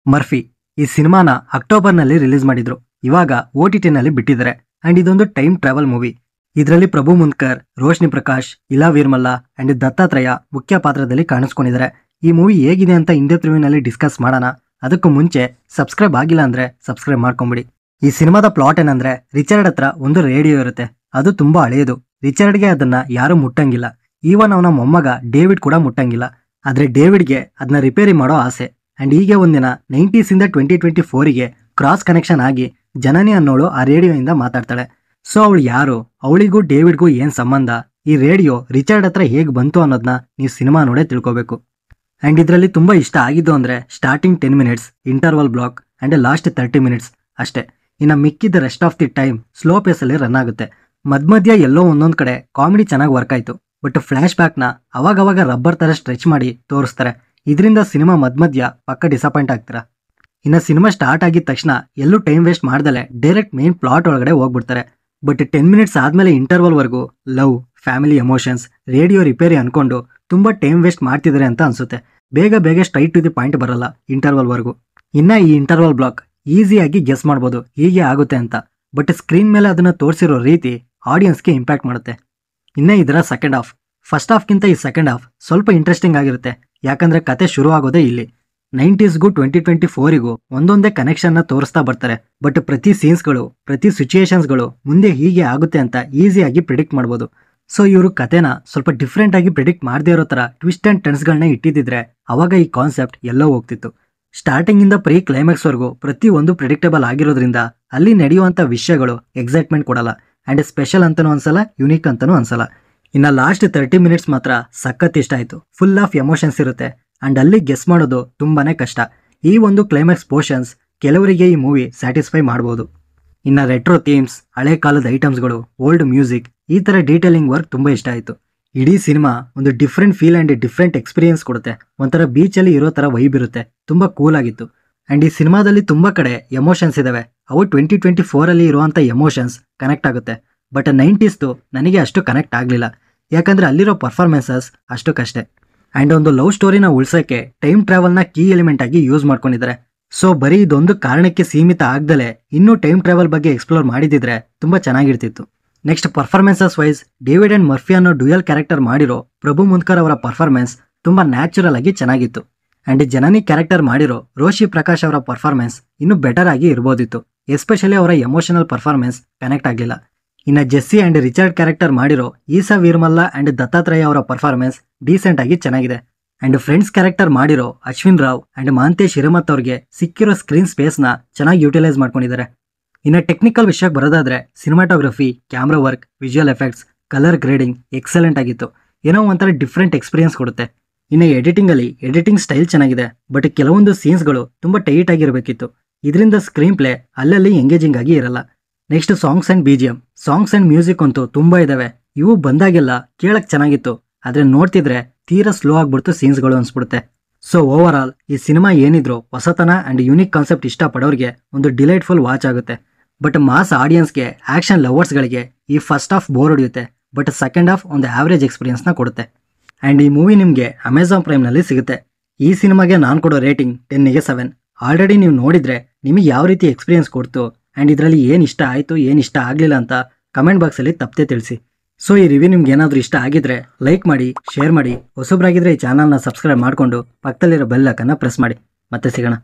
Murphy ಈ ಸಿನಿಮಾನ ಅಕ್ಟೋಬರ್ನಲ್ಲಿ ರಿಲೀಸ್ ಮಾಡಿದ್ರು. ಇವಾಗ OTT-ನಲ್ಲಿ ಬಿಟ್ಟಿದ್ದಾರೆ. ಅಂಡ್ ಇದೊಂದು ಟೈಮ್ ಟ್ರಾವೆಲ್ ಮೂವಿ. ಇದರಲ್ಲಿ ಪ್ರಭು ಮುಂದ್ಕರ್, ರೋಶ್ನಿ ಪ್ರಕಾಶ್, ಇಲಾ ವೀರ್ಮಲ್ಲ ಅಂಡ್ ದತ್ತಾತ್ರೇಯ ಮುಖ್ಯ ಪಾತ್ರದಲ್ಲಿ ಕಾಣಿಸ್ಕೊಂಡಿದ್ದಾರೆ. ಈ ಮೂವಿ ಹೇಗಿದೆ ಅಂತ ಇನ್-ಡೆಪ್ತ್ ರಿವ್ಯೂನಲ್ಲಿ ಡಿಸ್ಕಸ್ ಮಾಡೋಣ. ಅದಕ್ಕೂ ಮುಂಚೆ ಸಬ್ಸ್ಕ್ರೈಬ್ ಆಗಿಲ್ಲ ಅಂದ್ರೆ ಸಬ್ಸ್ಕ್ರೈಬ್ ಮಾಡ್ಕೊಂಬಿಡಿ. ಈ ಸಿನಿಮಾದ ಪ್ಲಾಟ್ ಏನಂದ್ರೆ, ರಿಚರ್ಡ್ ಹತ್ರ ಒಂದು ರೇಡಿಯೋ ಇರುತ್ತೆ. ಅದು ತುಂಬಾ ಹಳೆಯದು. ರಿಚರ್ಡ್ಗೆ ಅದನ್ನ ಯಾರು ಮುಟ್ಟಂಗಿಲ್ಲ. ಈವನ್ ಅವನ ಮೊಮ್ಮಗ ಡೇವಿಡ್ ಕೂಡ ಮುಟ್ಟಂಗಿಲ್ಲ. ಆದ್ರೆ ಡೇವಿಡ್ಗೆ ಅದನ್ನ ರಿಪೇರಿ ಮಾಡೋ ಆಸೆ. ಅಂಡ್ ಹೀಗೆ ಒಂದಿನ 90s ಇಂದ 2024ಗೆ ಕ್ರಾಸ್ ಕನೆಕ್ಷನ್ ಆಗಿ ಜನನಿ ಅನ್ನೋಳು ಆ ರೇಡಿಯೋಯಿಂದ ಮಾತಾಡ್ತಾಳೆ. ಸೊ ಅವಳು ಯಾರು, ಅವಳಿಗೂ ಡೇವಿಡ್ಗೂ ಏನ್ ಸಂಬಂಧ, ಈ ರೇಡಿಯೋ ರಿಚರ್ಡ್ ಹತ್ರ ಹೇಗ್ ಬಂತು ಅನ್ನೋದನ್ನ ನೀವು ಸಿನಿಮಾ ನೋಡೇ ತಿಳ್ಕೊಬೇಕು. ಅಂಡ್ ಇದರಲ್ಲಿ ತುಂಬಾ ಇಷ್ಟ ಆಗಿದ್ದು ಅಂದ್ರೆ starting 10 minutes interval block and last 30 minutes ಅಷ್ಟೇ. ಇನ್ನು ಮಿಕ್ಕಿದ rest of the time slow ಪೇಸಲ್ಲಿ ರನ್ ಆಗುತ್ತೆ. ಮಧ್ಯ ಎಲ್ಲೋ ಒಂದೊಂದ್ ಕಡೆ ಕಾಮಿಡಿ ಚೆನ್ನಾಗಿ ವರ್ಕ್ ಆಯ್ತು. ಬಟ್ ಫ್ಲಾಶ್ ಬ್ಯಾಕ್ನ ಅವಾಗವಾಗ ರಬ್ಬರ್ ತರ ಸ್ಟ್ರೆಚ್ ಮಾಡಿ ತೋರಿಸ್ತಾರೆ. ಇದರಿಂದ ಸಿನಿಮಾ ಮಧ್ಯ ಪಕ್ಕ ಡಿಸಪಾಯಿಂಟ್ ಆಗ್ತೀರಾ. ಇನ್ನು ಸಿನಿಮಾ ಸ್ಟಾರ್ಟ್ ಆಗಿದ ತಕ್ಷಣ ಎಲ್ಲೂ ಟೈಮ್ ವೇಸ್ಟ್ ಮಾಡ್ದಲೆ ಡೈರೆಕ್ಟ್ ಮೇನ್ ಪ್ಲಾಟ್ ಒಳಗಡೆ ಹೋಗ್ಬಿಡ್ತಾರೆ. ಬಟ್ 10 ಮಿನಿಟ್ಸ್ ಆದ್ಮೇಲೆ ಇಂಟರ್ವಲ್ ವರ್ಗೂ love, family emotions, radio repair ಅನ್ಕೊಂಡು ತುಂಬಾ ಟೈಮ್ ವೇಸ್ಟ್ ಮಾಡ್ತಿದ್ದಾರೆ ಅಂತ ಅನ್ಸುತ್ತೆ. ಬೇಗ ಸ್ಟ್ರೈಟ್ ಟು ದಿ ಪಾಯಿಂಟ್ ಬರಲ್ಲ ಇಂಟರ್ವಲ್ ವರ್ಗೂ. ಇನ್ನ ಈ ಇಂಟರ್ವಲ್ ಬ್ಲಾಕ್ ಈಸಿಯಾಗಿ ಗೆಸ್ ಮಾಡ್ಬೋದು ಹೀಗೆ ಆಗುತ್ತೆ ಅಂತ. ಬಟ್ ಸ್ಕ್ರೀನ್ ಮೇಲೆ ಅದನ್ನ ತೋರಿಸಿರೋ ರೀತಿ ಆಡಿಯನ್ಸ್ಗೆ ಇಂಪ್ಯಾಕ್ಟ್ ಮಾಡುತ್ತೆ. ಇನ್ನ ಇದರ ಸೆಕೆಂಡ್ ಹಾಫ್ ಫಸ್ಟ್ ಹಾಫ್ಗಿಂತ ಈ ಸೆಕೆಂಡ್ ಹಾಫ್ ಸ್ವಲ್ಪ ಇಂಟ್ರೆಸ್ಟಿಂಗ್ ಆಗಿರುತ್ತೆ. ಯಾಕಂದ್ರೆ ಕತೆ ಶುರು ಆಗೋದೇ ಇಲ್ಲಿ. 90ಸ್ಗೂ 2024ಗೂ ಒಂದೊಂದೇ ಕನೆಕ್ಷನ್ನ ತೋರಿಸ್ತಾ ಬರ್ತಾರೆ. ಬಟ್ ಪ್ರತಿ ಸೀನ್ಸ್ಗಳು, ಪ್ರತಿ ಸಿಚುಯೇಷನ್ಸ್ಗಳು ಮುಂದೆ ಹೀಗೆ ಆಗುತ್ತೆ ಅಂತ ಈಸಿಯಾಗಿ ಪ್ರಿಡಿಕ್ಟ್ ಮಾಡ್ಬೋದು. ಸೊ ಇವರು ಕತೆನ ಸ್ವಲ್ಪ ಡಿಫ್ರೆಂಟ್ ಆಗಿ ಪ್ರಿಡಿಕ್ಟ್ ಮಾಡದೇ ಇರೋ ತರ ಟ್ವಿಸ್ಟ್ ಅಂಡ್ ಟರ್ನ್ಸ್ಗಳನ್ನ ಇಟ್ಟಿದ್ರೆ ಅವಾಗ ಈ ಕಾನ್ಸೆಪ್ಟ್ ಎಲ್ಲೋ ಹೋಗ್ತಿತ್ತು. ಸ್ಟಾರ್ಟಿಂಗ್ ಇಂದ ಪ್ರೀ ಕ್ಲೈಮ್ಯಾಕ್ಸ್ ವರ್ಗೂ ಪ್ರತಿ ಒಂದು ಪ್ರಿಡಿಕ್ಟಬಲ್ ಆಗಿರೋದ್ರಿಂದ ಅಲ್ಲಿ ನಡೆಯುವಂತ ವಿಷಯಗಳು ಎಕ್ಸೈಟ್ಮೆಂಟ್ ಕೊಡಲ್ಲ. ಅಂಡ್ ಸ್ಪೆಷಲ್ ಅಂತಾನೂ ಅನ್ಸಲ್ಲ, ಯುನೀಕ್ ಅಂತಾನೂ ಅನ್ಸಲ್ಲ. ಇನ್ನ ಲಾಸ್ಟ್ 30 ಮಿನಿಟ್ಸ್ ಮಾತ್ರ ಸಖತ್ ಇಷ್ಟ ಆಯ್ತು. ಫುಲ್ ಆಫ್ ಎಮೋಷನ್ಸ್ ಇರುತ್ತೆ. ಅಂಡ್ ಅಲ್ಲಿ ಗೆಸ್ ಮಾಡೋದು ತುಂಬಾನೇ ಕಷ್ಟ. ಈ ಒಂದು ಕ್ಲೈಮ್ಯಾಕ್ಸ್ ಪೋರ್ಷನ್ಸ್ ಕೆಲವರಿಗೆ ಈ ಮೂವಿ ಸ್ಯಾಟಿಸ್ಫೈ ಮಾಡಬಹುದು. ಇನ್ನ ರೆಟ್ರೋ ಥೀಮ್ಸ್, ಹಳೆ ಕಾಲದ ಐಟಮ್ಸ್ಗಳು, ಓಲ್ಡ್ ಮ್ಯೂಸಿಕ್, ಈ ತರ ಡೀಟೇಲಿಂಗ್ ವರ್ಕ್ ತುಂಬಾ ಇಷ್ಟ ಆಯ್ತು. ಇಡೀ ಸಿನಿಮಾ ಒಂದು different feel and different experience ಕೊಡುತ್ತೆ. ಒಂಥರ ಬೀಚಲ್ಲಿ ಇರೋ ತರ ವೈಬ್ ಇರುತ್ತೆ. ತುಂಬಾ ಕೂಲ್ ಆಗಿತ್ತು. ಅಂಡ್ ಈ ಸಿನಿಮಾದಲ್ಲಿ ತುಂಬಾ ಕಡೆ ಎಮೋಷನ್ಸ್ ಇದಾವೆ. ಅವು 2024ಅಲ್ಲಿ ಇರುವಂತ ಎಮೋಷನ್ಸ್ ಕನೆಕ್ಟ್ ಆಗುತ್ತೆ. ಬಟ್ 90ಸ್ದು ನನಗೆ ಅಷ್ಟು ಕನೆಕ್ಟ್ ಆಗ್ಲಿಲ್ಲ. ಯಾಕಂದ್ರೆ ಅಲ್ಲಿರೋ ಪರ್ಫಾರ್ಮೆನ್ಸಸ್ ಅಷ್ಟಕ್ಕಷ್ಟೇ. ಅಂಡ್ ಒಂದು ಲವ್ ಸ್ಟೋರಿನ ಉಳ್ಸಕ್ಕೆ ಟೈಮ್ ಟ್ರಾವೆಲ್ನ ಕೀ ಎಲಿಮೆಂಟ್ ಆಗಿ ಯೂಸ್ ಮಾಡ್ಕೊಂಡಿದ್ದಾರೆ. ಸೊ ಬರೀ ಇದೊಂದು ಕಾರಣಕ್ಕೆ ಸೀಮಿತ ಆಗ್ದಲೆ ಇನ್ನೂ ಟೈಮ್ ಟ್ರಾವೆಲ್ ಬಗ್ಗೆ ಎಕ್ಸ್ಪ್ಲೋರ್ ಮಾಡಿದಿದ್ರೆ ತುಂಬಾ ಚೆನ್ನಾಗಿರ್ತಿತ್ತು. Next performances wise David and Murphy ಅನ್ನೋ ಡ್ಯೂಯಲ್ ಕ್ಯಾರೆಕ್ಟರ್ ಮಾಡಿರೋ ಪ್ರಭು ಮುಂದ್ಕರ್ ಅವರ ಪರ್ಫಾರ್ಮೆನ್ಸ್ ತುಂಬಾ ನ್ಯಾಚುರಲ್ ಆಗಿ ಚೆನ್ನಾಗಿತ್ತು. ಅಂಡ್ ಜನನಿ ಕ್ಯಾರೆಕ್ಟರ್ ಮಾಡಿರೋ ರೋಶಿ ಪ್ರಕಾಶ್ ಅವರ ಪರ್ಫಾರ್ಮೆನ್ಸ್ ಇನ್ನೂ ಬೆಟರ್ ಆಗಿ ಇರ್ಬೋದಿತ್ತು. ಎಸ್ಪೆಷಲಿ ಅವರ ಎಮೋಷನಲ್ ಪರ್ಫಾರ್ಮೆನ್ಸ್ ಕನೆಕ್ಟ್ ಆಗಲಿಲ್ಲ. ಇನ್ನು ಜೆಸ್ಸಿ ಅಂಡ್ ರಿಚರ್ಡ್ ಕ್ಯಾರೆಕ್ಟರ್ ಮಾಡಿರೋ ಈಸಾ ವೀರ್ಮಲ್ಲ ಅಂಡ್ ದತ್ತಾತ್ರೇಯ ಅವರ ಪರ್ಫಾರ್ಮೆನ್ಸ್ ಡೀಸೆಂಟ್ ಆಗಿ ಚೆನ್ನಾಗಿದೆ. ಅಂಡ್ ಫ್ರೆಂಡ್ಸ್ ಕ್ಯಾರೆಕ್ಟರ್ ಮಾಡಿರೋ ಅಶ್ವಿನ್ ರಾವ್ ಅಂಡ್ ಮಹಾಂತೇಶ್ ಹಿರೇಮತ್ ಅವ್ರಿಗೆ ಸಿಕ್ಕಿರೋ ಸ್ಕ್ರೀನ್ ಸ್ಪೇಸ್ನ ಚೆನ್ನಾಗಿ ಯೂಟಿಲೈಸ್ ಮಾಡ್ಕೊಂಡಿದ್ದಾರೆ. ಇನ್ನು ಟೆಕ್ನಿಕಲ್ ವಿಷಯಕ್ಕೆ ಬರೋದಾದ್ರೆ cinematography, camera work, visual effects, colour grading excellent ಆಗಿತ್ತು. ಏನೋ ಒಂಥರ ಡಿಫ್ರೆಂಟ್ ಎಕ್ಸ್ಪೀರಿಯನ್ಸ್ ಕೊಡುತ್ತೆ. ಇನ್ನು ಎಡಿಟಿಂಗ್ ಸ್ಟೈಲ್ ಚೆನ್ನಾಗಿದೆ. ಬಟ್ ಕೆಲವೊಂದು ಸೀನ್ಸ್ಗಳು ತುಂಬಾ ಟೈಟ್ ಆಗಿರಬೇಕಿತ್ತು. ಇದರಿಂದ ಸ್ಕ್ರೀನ್ ಪ್ಲೇ ಅಲ್ಲಲ್ಲಿ ಎಂಗೇಜಿಂಗ್ ಆಗಿ ಇರಲ್ಲ. Next songs and BGM, songs and music ಅಂತೂ ತುಂಬಾ ಇದಾವೆ. ಇವು ಬಂದಾಗೆಲ್ಲ ಕೇಳಕ್ ಚೆನ್ನಾಗಿತ್ತು. ಆದ್ರೆ ನೋಡ್ತಿದ್ರೆ ತೀರಾ ಸ್ಲೋ ಆಗ್ಬಿಡ್ತು ಸೀನ್ಸ್ಗಳು ಅನ್ಸ್ಬಿಡುತ್ತೆ. ಸೊ ಓವರ್ ಆಲ್ ಈ ಸಿನಿಮಾ ಏನಿದ್ರು ಹೊಸತನ ಅಂಡ್ ಯುನಿಕ್ ಕಾನ್ಸೆಪ್ಟ್ ಇಷ್ಟ ಪಡೋರಿಗೆ ಒಂದು ಡಿಲೈಟ್ಫುಲ್ ವಾಚ್ ಆಗುತ್ತೆ. ಬಟ್ ಮಾಸ್ ಆಡಿಯನ್ಸ್ಗೆ, ಆಕ್ಷನ್ ಲವರ್ಸ್ಗಳಿಗೆ ಈ ಫಸ್ಟ್ ಹಾಫ್ ಬೋರ್ ಹೊಡೆಯುತ್ತೆ. ಬಟ್ ಸೆಕೆಂಡ್ ಹಾಫ್ ಒಂದು ಆವರೇಜ್ ಎಕ್ಸ್ಪೀರಿಯನ್ಸ್ನ ಕೊಡುತ್ತೆ. ಅಂಡ್ ಈ ಮೂವಿ ನಿಮಗೆ ಅಮೆಝಾನ್ ಪ್ರೈಮ್ನಲ್ಲಿ ಸಿಗುತ್ತೆ. ಈ ಸಿನಿಮಾಗೆ ನಾನು ಕೊಡೋ ರೇಟಿಂಗ್ 10ಗೆ 7. ಆಲ್ರೆಡಿ ನೀವು ನೋಡಿದ್ರೆ ನಿಮಗೆ ಯಾವ ರೀತಿ ಎಕ್ಸ್ಪೀರಿಯನ್ಸ್ ಕೊಡ್ತು ಅಂಡ್ ಇದರಲ್ಲಿ ಏನು ಇಷ್ಟ ಆಯಿತು, ಏನು ಇಷ್ಟ ಆಗಲಿಲ್ಲ ಅಂತ ಕಮೆಂಟ್ ಬಾಕ್ಸಲ್ಲಿ ತಪ್ಪದೆ ತಿಳಿಸಿ. ಸೊ ಈ ರಿವ್ಯೂ ನಿಮ್ಗೆ ಏನಾದರೂ ಇಷ್ಟ ಆಗಿದ್ರೆ ಲೈಕ್ ಮಾಡಿ, ಶೇರ್ ಮಾಡಿ. ಹೊಸಬ್ರಾಗಿದ್ರೆ ಈ ಚಾನಲ್ನ ಸಬ್ಸ್ಕ್ರೈಬ್ ಮಾಡಿಕೊಂಡು ಪಕ್ಕದಲ್ಲಿರೋ ಬೆಲ್ ಐಕಾನ್ನ ಪ್ರೆಸ್ ಮಾಡಿ. ಮತ್ತೆ ಸಿಗೋಣ.